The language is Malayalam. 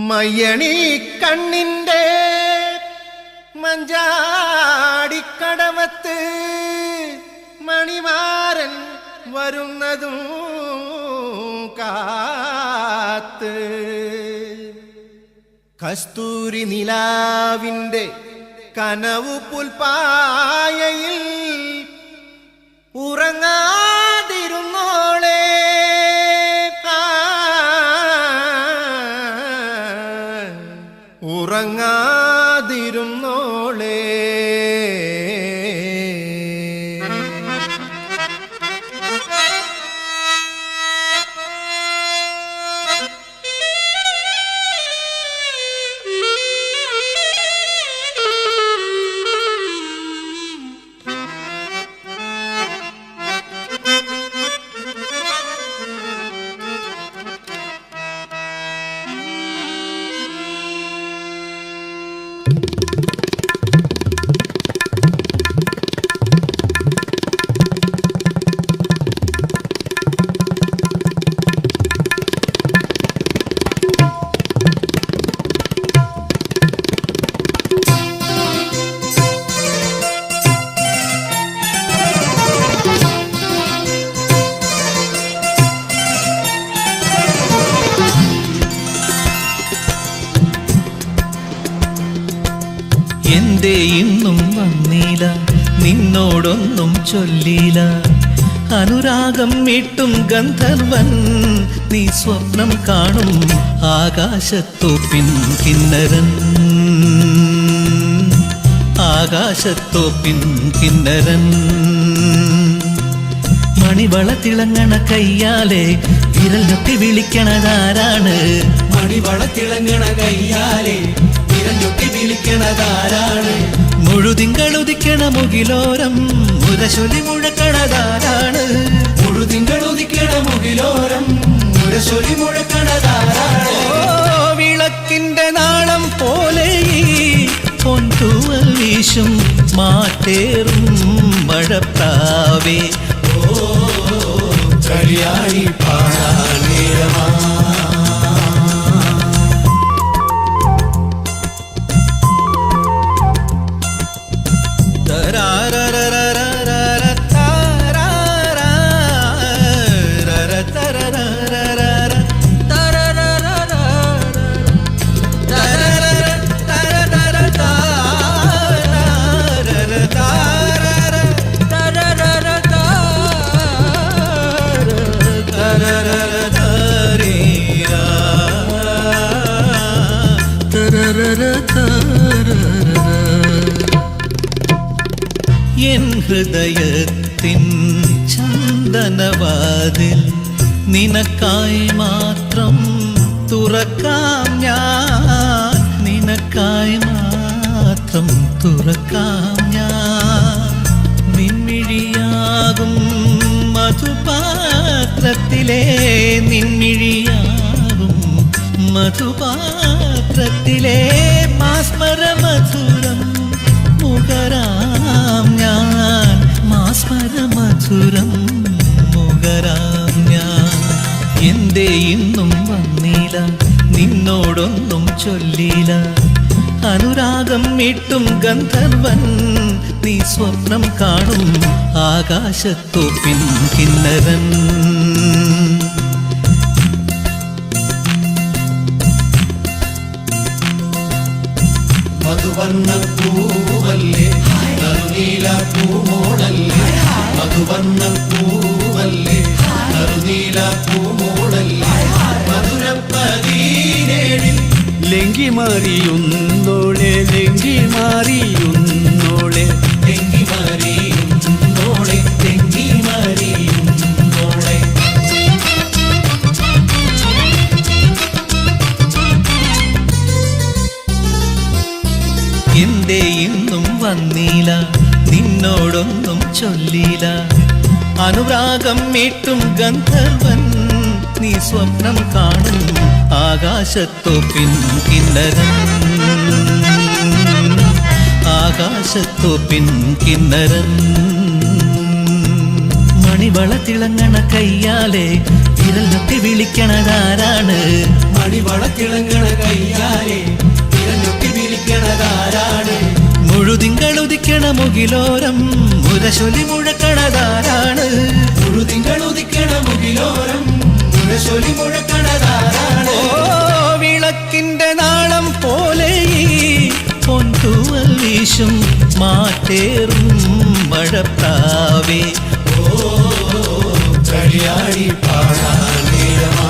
മയ്യണി കണ്ണിൻ്റെ മഞ്ചാടിക്കടവത്ത് മണിമാരൻ വരുന്നതും കാത്ത് കസ്തൂരി നിലാവിൻ്റെ കനവു പുൽപ്പായയിൽ ഉറങ്ങാതിരുന്നോളെ ഉറങ്ങാതിരുന്നോളെ എന്തേ ഇന്നും വന്നീല, നിന്നോടൊന്നും ചൊല്ലീല. അനുരാഗം മീട്ടും ഗന്ധർവൻ നീ സ്വപ്നം കാണും ആകാശത്തോപ്പിൻ കിന്നരൻ. ആകാശത്തോപ്പിൻ കിന്നരൻ മണിവള തിളങ്ങണ കയ്യാലെ വിരൽ ഞൊട്ടി വിളിക്കണതാരാണ്? മണിവള തിളങ്ങണ കയ്യാലെ വിരൽ ഞൊട്ടി വിളിക്കണതാരാണ്? മുഴുതിങ്കളുദിക്കണ മുകിലോരം മുരശൊലി മുഴക്കണതാരാണ്? മുഴുതിങ്കളുദിക്കണ മുകിലോരം മുരശൊലി മുഴക്കണതാരാണ്? വിളക്കിന്റെ നാളം പോലെ പൊൻതൂവൽ വീശും മാറ്റേറും മഴപ്രാവേ, കളിയാടി പാടാൻ നേരമാ. എൻ ഹൃദയത്തിൻ ചന്ദനവാതിൽ നിനക്കായി മാത്രം തുറക്കാം ഞാൻ. നിനക്കായി മാത്രം തുറക്കാം ഞാൻ. നിൻമിഴിയാകും മധുപാത്രത്തിലെ നിൻമിഴിയാകും മധുപാത്രത്തിലെ മാസ്മര മധുരം മുകരാം ഞാൻ. മാസ്മര മധുരം മുകരാം ഞാൻ. എന്തേ ഇന്നും വന്നീല, നിന്നോടൊന്നും ചൊല്ലീല. അനുരാഗം മീട്ടും ഗന്ധർവൻ നീ സ്വപ്നം കാണും ആകാശത്തോപ്പിൻ കിന്നരൻ. മധുവർണ്ണ പൂവല്ലേ നറുനീല പൂമോളല്ലേ, മധുവർണ്ണ പൂവല്ലേ നറുനീല പൂമോളല്ലേ. മധുരപ്പതിനേഴിൽ ലെങ്കി മാറിയുന്നോളെ, ലെങ്കി മാറിയുന്നോളെ, തെങ്ങി മാറിയുന്നോളെ, തെങ്ങി മാറിയുന്നോളെ. എന്തേ ഇന്നും വന്നീല, നിന്നോടൊന്നും ചൊല്ലീല. അനുരാഗം മീട്ടും ഗന്ധർവൻ നീ സ്വപ്നം കാണും ആകാശത്തോപ്പിൻ കിന്നരൻ. ആകാശത്തോപ്പിൻ കിന്നരൻ മണിവള തിളങ്ങണ കയ്യാലെ വിരൽ ഞൊട്ടി വിളിക്കണതാരാണ്? മണിവള തിളങ്ങണ കയ്യാലെ വിരൽ ഞൊട്ടി വിളിക്കണതാരാണ്? മുഴുതിങ്കളുദിക്കണ മുകിലോരം മുരശൊലി മുഴക്കണതാരാണ്? മുഴുതിങ്കളുദിക്കണ മുകിലോരം മുരശൊലി മുഴക്കണതാരാണ്? ഓ വിളക്കിന്റെ നാളം പോലെ ഈ പൊൻതൂവൽ വീശും മാറ്റേറും മഴപ്രാവേ. കളിയാടി പാടാൻ നേരമാ